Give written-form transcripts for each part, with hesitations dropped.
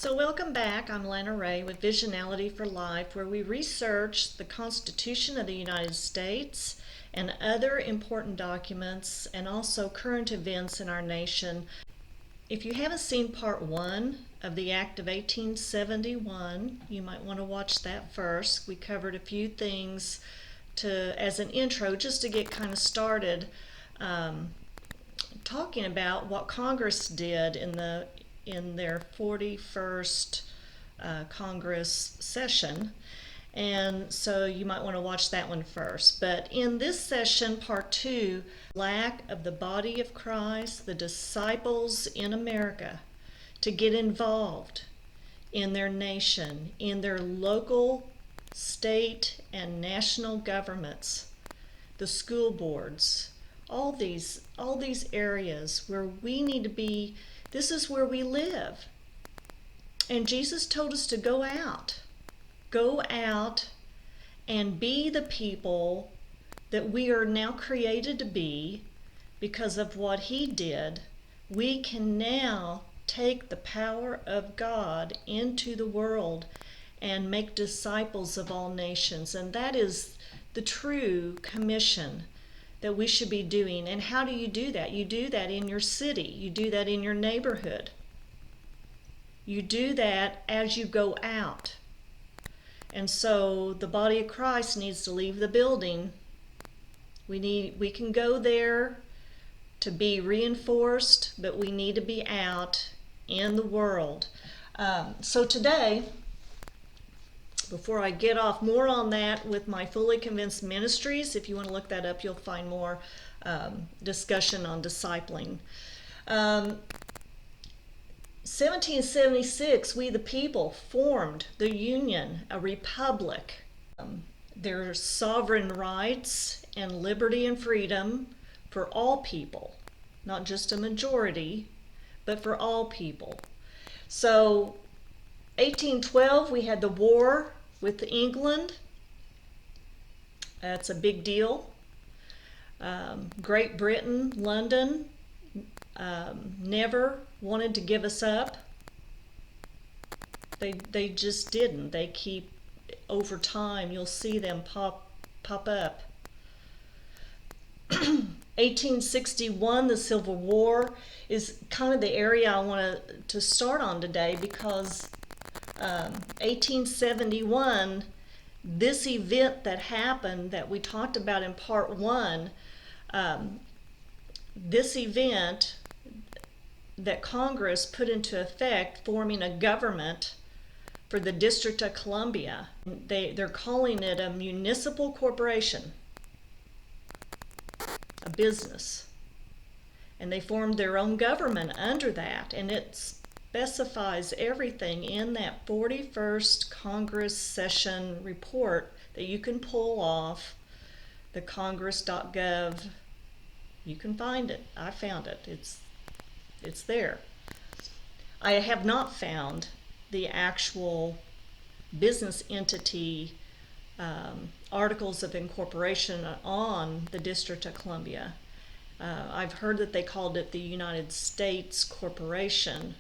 So welcome back. I'm Lana Ray with Visionality for Life, where we research the Constitution of the United States and other important documents and also current events in our nation. If you haven't seen part 1 of the Act of 1871, you might want to watch that first. We covered a few things as an intro just to get kind of started talking about what Congress did in their 41st Congress session. And so you might want to watch that one first. But in this session, part 2, lack of the body of Christ, the disciples in America, to get involved in their nation, in their local, state, and national governments, the school boards, all these areas where we need to be. This is where we live. And Jesus told us to go out and be the people that we are now created to be because of what he did. We can now take the power of God into the world and make disciples of all nations. And that is the true commission that we should be doing. And how do you do that? You do that in your city. You do that in your neighborhood. You do that as you go out. And so the body of Christ needs to leave the building. We can go there to be reinforced, but we need to be out in the world. So today, before I get off more on that with my Fully Convinced Ministries, if you want to look that up, you'll find more discussion on discipling. 1776, we the people formed the Union, a republic. There's sovereign rights and liberty and freedom for all people, not just a majority, but for all people. So 1812, we had the war with England. That's a big deal. Great Britain, London, never wanted to give us up. They just didn't. They keep, over time, you'll see them pop up. 1861, the Civil War, is kind of the area I want to start on today, because 1871, this event that happened that we talked about in part 1, this event that Congress put into effect, forming a government for the District of Columbia. They're calling it a municipal corporation, a business. And they formed their own government under that, and it specifies everything in that 41st Congress session report that you can pull off the congress.gov. You can find it. I found it. It's there. I have not found the actual business entity articles of incorporation on the District of Columbia. I've heard that they called it the United States Corporation.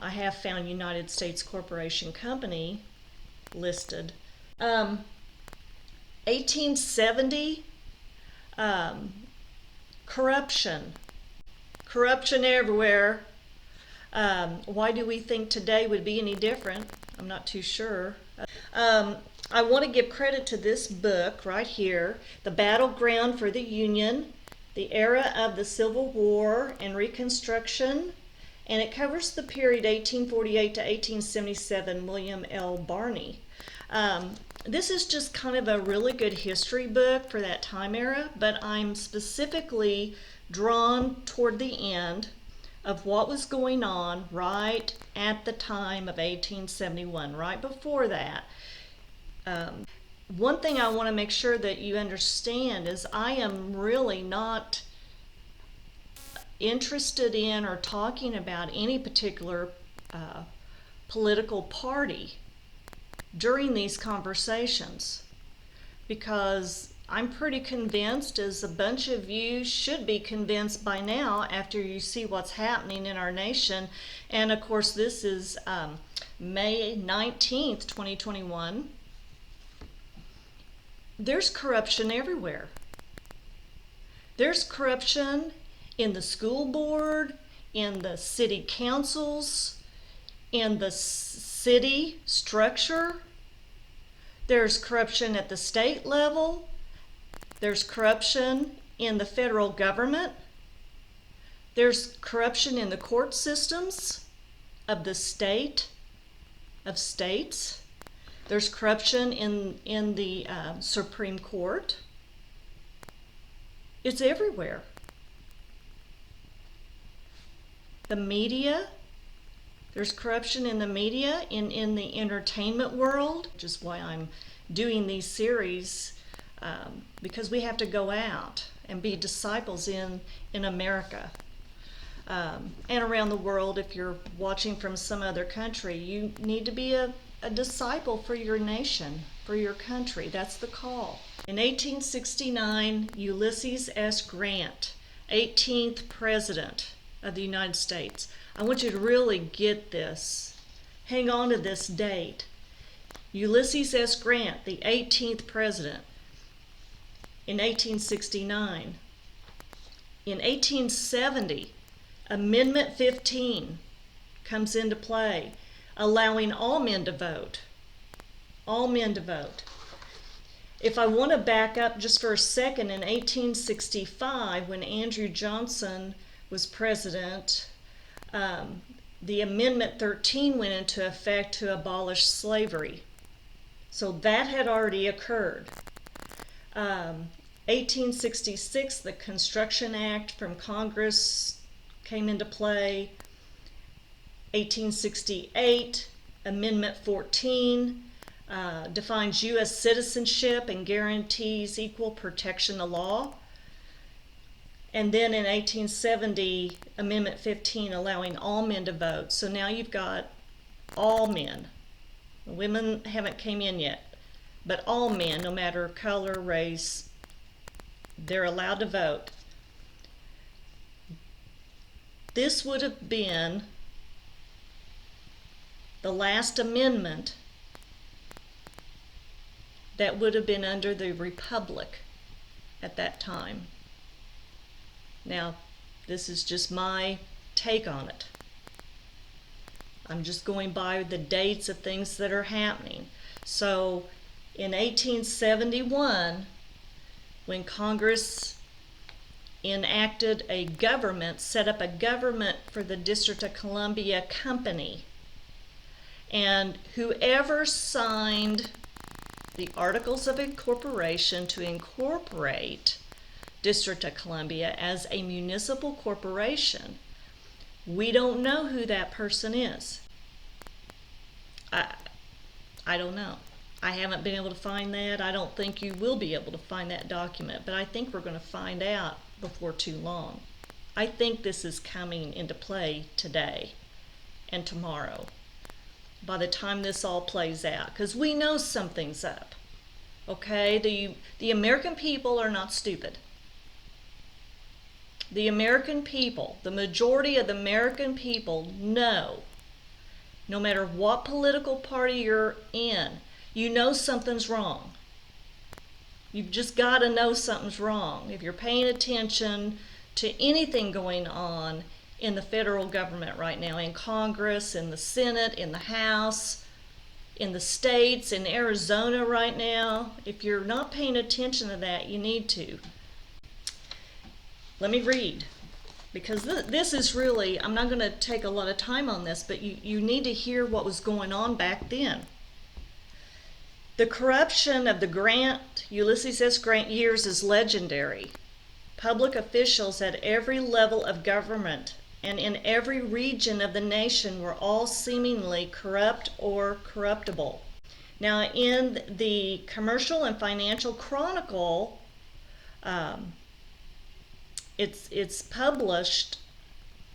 I have found United States Corporation Company listed. 1870, corruption everywhere. Why do we think today would be any different? I'm not too sure. I want to give credit to this book right here, The Battleground for the Union, the Era of the Civil War and Reconstruction, and it covers the period 1848 to 1877, William L. Barney. This is just kind of a really good history book for that time era, but I'm specifically drawn toward the end of what was going on right at the time of 1871, right before that. One thing I want to make sure that you understand is I am really not interested in or talking about any particular political party during these conversations, because I'm pretty convinced, as a bunch of you should be convinced by now after you see what's happening in our nation. And of course, this is May 19th, 2021. There's corruption everywhere. There's corruption in the school board, in the city councils, in the city structure. There's corruption at the state level. There's corruption in the federal government. There's corruption in the court systems of the state, of states. There's corruption in the Supreme Court. It's everywhere. The media, there's corruption in the media, in the entertainment world, which is why I'm doing these series, because we have to go out and be disciples in America. And around the world. If you're watching from some other country, you need to be a disciple for your nation, for your country. That's the call. In 1869, Ulysses S. Grant, 18th President of the United States. I want you to really get this. Hang on to this date. Ulysses S. Grant, the 18th President, in 1869. In 1870, Amendment 15 comes into play, allowing all men to vote. All men to vote. If I want to back up just for a second, in 1865, when Andrew Johnson was president, the Amendment 13 went into effect to abolish slavery. So that had already occurred. 1866, the Construction Act from Congress came into play. 1868, Amendment 14 defines U.S. citizenship and guarantees equal protection of law. And then in 1870, Amendment 15 allowing all men to vote. So now you've got all men. The women haven't came in yet, but all men, no matter color, race, they're allowed to vote. This would have been the last amendment that would have been under the Republic at that time. Now, this is just my take on it. I'm just going by the dates of things that are happening. So, in 1871, when Congress enacted a government, set up a government for the District of Columbia Company, and whoever signed the Articles of Incorporation to incorporate District of Columbia as a municipal corporation, we don't know who that person is. I don't know. I haven't been able to find that. I don't think you will be able to find that document, but I think we're going to find out before too long. I think this is coming into play today and tomorrow, by the time this all plays out, because we know something's up. Okay, the American people are not stupid. The American people, the majority of the American people know, no matter what political party you're in, you know something's wrong. You've just got to know something's wrong if you're paying attention to anything going on in the federal government right now, in Congress, in the Senate, in the House, in the states, in Arizona right now. If you're not paying attention to that, you need to. Let me read, because this is really, I'm not going to take a lot of time on this, but you need to hear what was going on back then. The corruption of the Ulysses S. Grant years is legendary. Public officials at every level of government and in every region of the nation were all seemingly corrupt or corruptible. Now, in the Commercial and Financial Chronicle, it's published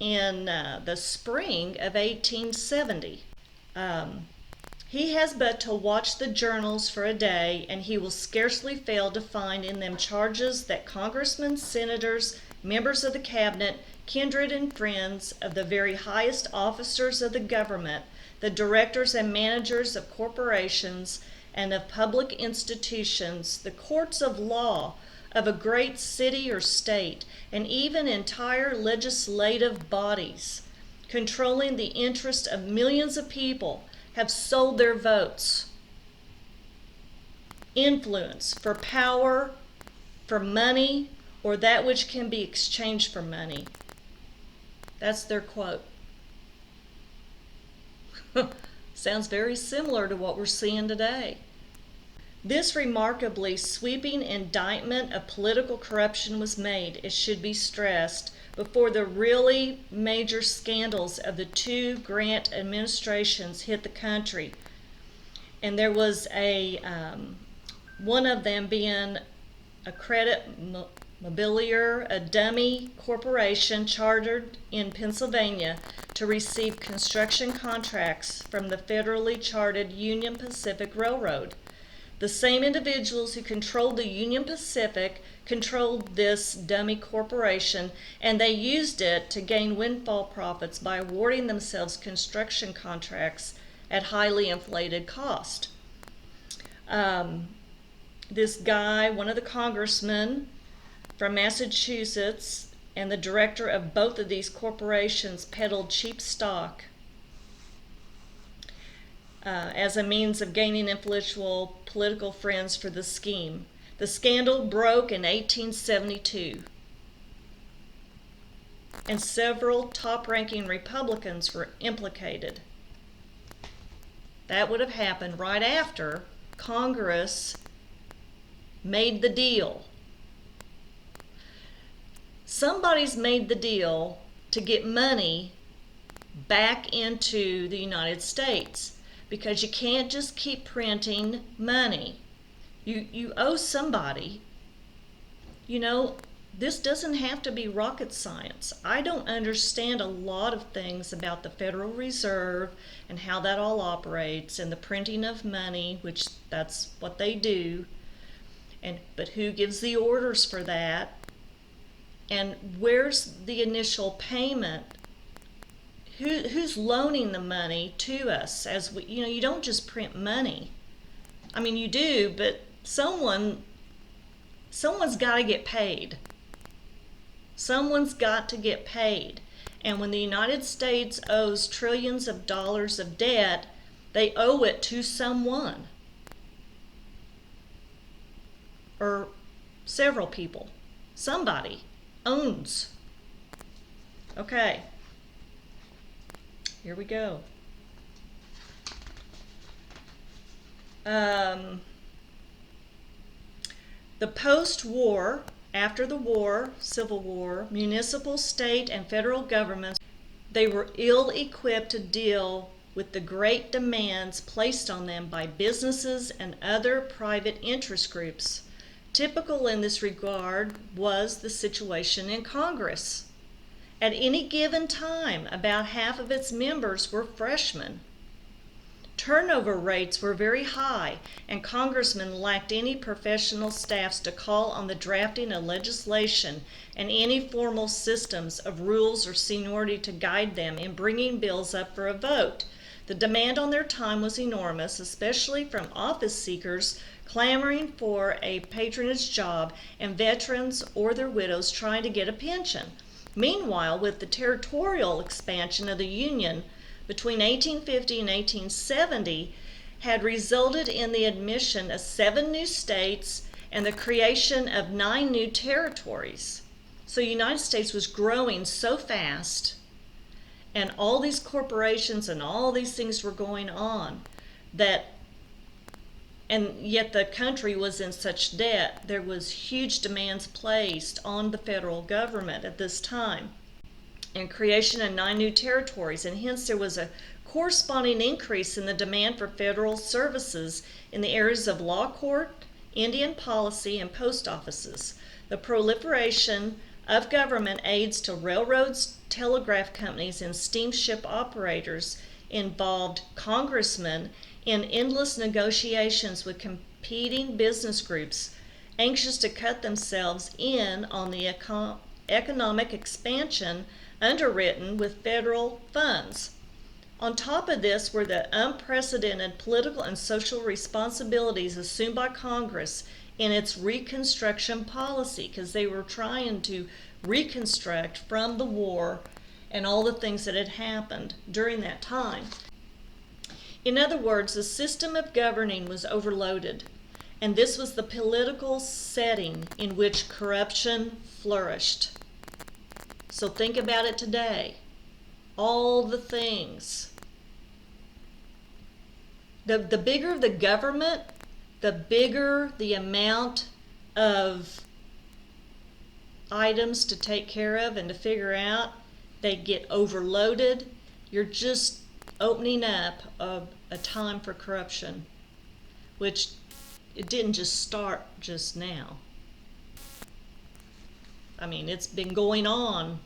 in the spring of 1870. He has but to watch the journals for a day, and he will scarcely fail to find in them charges that congressmen, senators, members of the cabinet, kindred and friends of the very highest officers of the government, the directors and managers of corporations and of public institutions, the courts of law of a great city or state, and even entire legislative bodies, controlling the interest of millions of people, have sold their votes, influence, for power, for money, or that which can be exchanged for money. That's their quote. Sounds very similar to what we're seeing today. This remarkably sweeping indictment of political corruption was made, it should be stressed, before the really major scandals of the two Grant administrations hit the country. And there was one of them being a credit mobilier, a dummy corporation chartered in Pennsylvania to receive construction contracts from the federally chartered Union Pacific Railroad. The same individuals who controlled the Union Pacific controlled this dummy corporation, and they used it to gain windfall profits by awarding themselves construction contracts at highly inflated cost. This guy, one of the congressmen from Massachusetts, and the director of both of these corporations peddled cheap stock as a means of gaining influential political friends for the scheme. The scandal broke in 1872, and several top-ranking Republicans were implicated. That would have happened right after Congress made the deal. Somebody's made the deal to get money back into the United States, because you can't just keep printing money. You owe somebody. You know, this doesn't have to be rocket science. I don't understand a lot of things about the Federal Reserve and how that all operates, and the printing of money, which that's what they do. But who gives the orders for that? And where's the initial payment? Who's loaning the money to us? As we, you don't just print money. I mean, you do, but someone's got to get paid. Someone's got to get paid. And when the United States owes trillions of dollars of debt, they owe it to someone. Or several people. Somebody owns. Okay. Here we go. The post-war, after the war, Civil War, municipal, state, and federal governments, they were ill-equipped to deal with the great demands placed on them by businesses and other private interest groups. Typical in this regard was the situation in Congress. At any given time, about half of its members were freshmen. Turnover rates were very high, and congressmen lacked any professional staffs to call on the drafting of legislation and any formal systems of rules or seniority to guide them in bringing bills up for a vote. The demand on their time was enormous, especially from office seekers clamoring for a patronage job and veterans or their widows trying to get a pension. Meanwhile, with the territorial expansion of the Union between 1850 and 1870 had resulted in the admission of 7 new states and the creation of 9 new territories. So the United States was growing so fast, and all these corporations and all these things were going on, and yet the country was in such debt. There was huge demands placed on the federal government at this time, and creation of 9 new territories, and hence there was a corresponding increase in the demand for federal services in the areas of law court, Indian policy, and post offices. The proliferation of government aids to railroads, telegraph companies, and steamship operators involved congressmen in endless negotiations with competing business groups anxious to cut themselves in on the economic expansion underwritten with federal funds. On top of this were the unprecedented political and social responsibilities assumed by Congress in its Reconstruction policy, because they were trying to reconstruct from the war and all the things that had happened during that time. In other words, the system of governing was overloaded, and this was the political setting in which corruption flourished. So think about it today. All the things. The bigger the government, the bigger the amount of items to take care of and to figure out. They get overloaded. You're just opening up a time for corruption, which it didn't just start just now. I mean, it's been going on.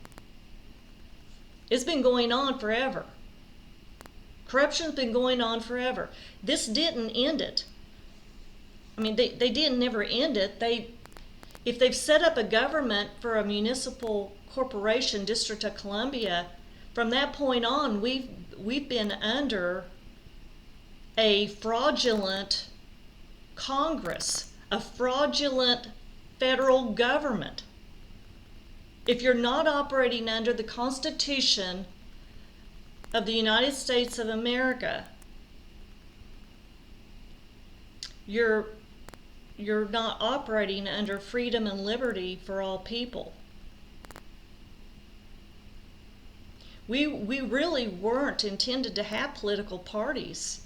It's been going on forever. Corruption's been going on forever. This didn't end it. I mean, they didn't never end it. If they've set up a government for a municipal corporation, District of Columbia, from that point on, we've been under a fraudulent Congress, a fraudulent federal government. If you're not operating under the Constitution of the United States of America, you're not operating under freedom and liberty for all people. We really weren't intended to have political parties.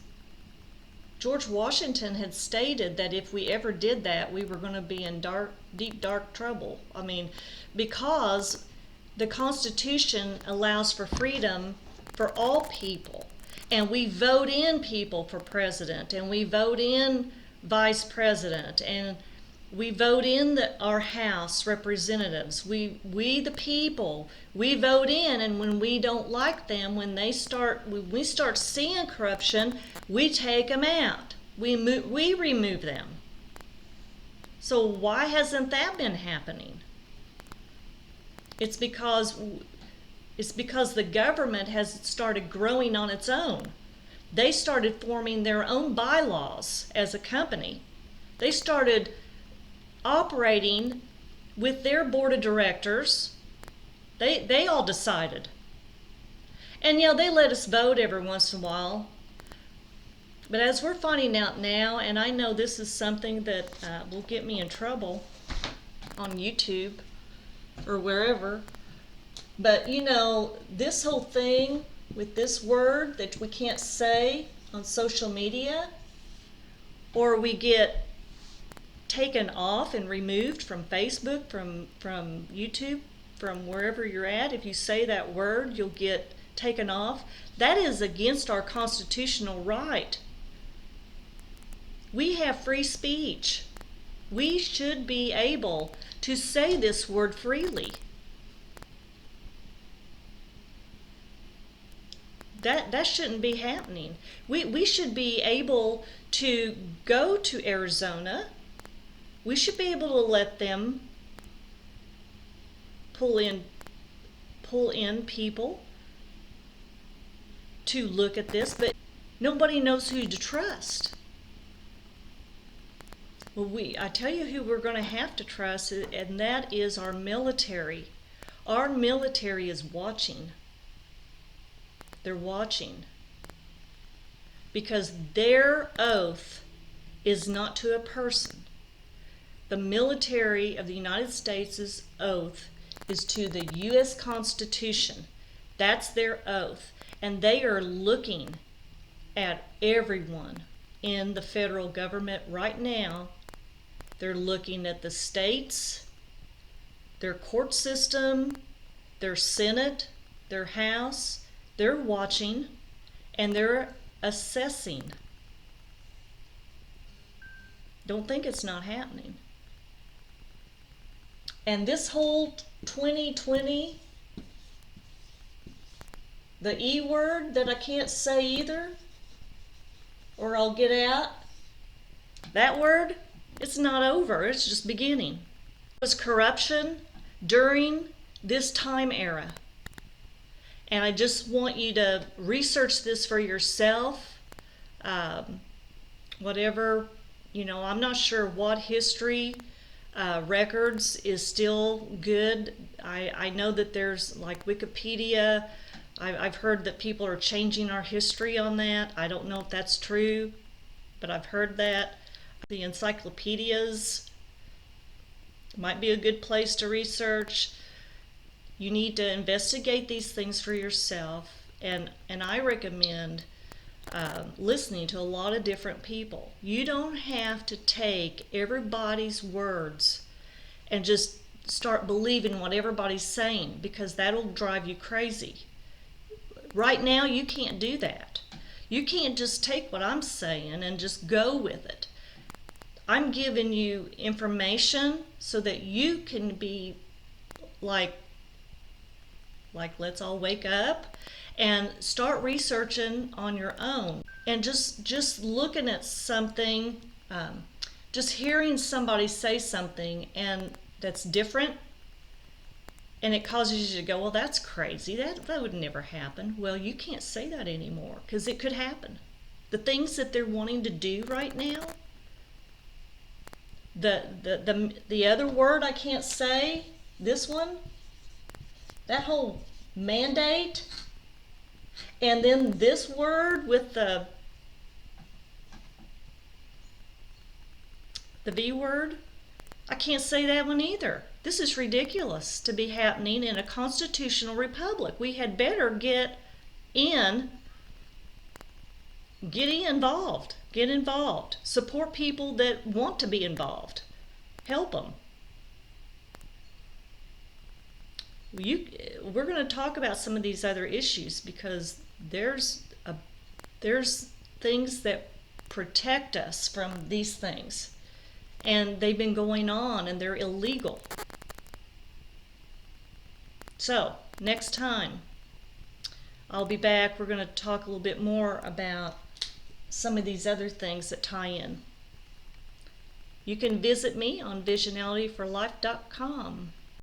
George Washington had stated that if we ever did that, we were going to be in deep, dark trouble. I mean, because the Constitution allows for freedom for all people. And we vote in people for president, and we vote in vice president, and we vote in our House representatives. We the people, we vote in, and when we don't like them, when we start seeing corruption, we take them out. We remove them. So why hasn't that been happening? It's because the government has started growing on its own. They started forming their own bylaws as a company. They started operating with their board of directors. They all decided. And they let us vote every once in a while. But as we're finding out now, and I know this is something that will get me in trouble on YouTube or wherever, but this whole thing with this word that we can't say on social media, or we get taken off and removed from Facebook, from YouTube, from wherever you're at. If you say that word, you'll get taken off. That is against our constitutional right. We have free speech. We should be able to say this word freely. That shouldn't be happening. We should be able to go to Arizona. We should be able to let them pull in people to look at this, but nobody knows who to trust. Well, I tell you who we're going to have to trust, and that is our military. Our military is watching. They're watching. Because their oath is not to a person. The military of the United States' oath is to the U.S. Constitution. That's their oath. And they are looking at everyone in the federal government right now. They're looking at the states, their court system, their Senate, their House. They're watching and they're assessing. Don't think it's not happening. And this whole 2020, the E word that I can't say either, or I'll get out. That word, it's not over, it's just beginning. It was corruption during this time era. And I just want you to research this for yourself. Whatever, I'm not sure what history records is still good. I know that there's like Wikipedia. I've heard that people are changing our history on that. I don't know if that's true, but I've heard that. The encyclopedias might be a good place to research. You need to investigate these things for yourself, and I recommend listening to a lot of different people. You don't have to take everybody's words and just start believing what everybody's saying, because that'll drive you crazy. Right now, you can't do that. You can't just take what I'm saying and just go with it. I'm giving you information so that you can be like let's all wake up and start researching on your own, and just looking at something, just hearing somebody say something and that's different, and it causes you to go, well, that's crazy, that would never happen. Well, you can't say that anymore, because it could happen. The things that they're wanting to do right now, the other word I can't say, this one, that whole mandate, and then this word with the V word, I can't say that one either. This is ridiculous to be happening in a constitutional republic. We had better get involved. Get involved. Support people that want to be involved. Help them. We're going to talk about some of these other issues, because there's things that protect us from these things, and they've been going on and they're illegal. So next time I'll be back. We're going to talk a little bit more about some of these other things that tie in. You can visit me on visionalityforlife.com.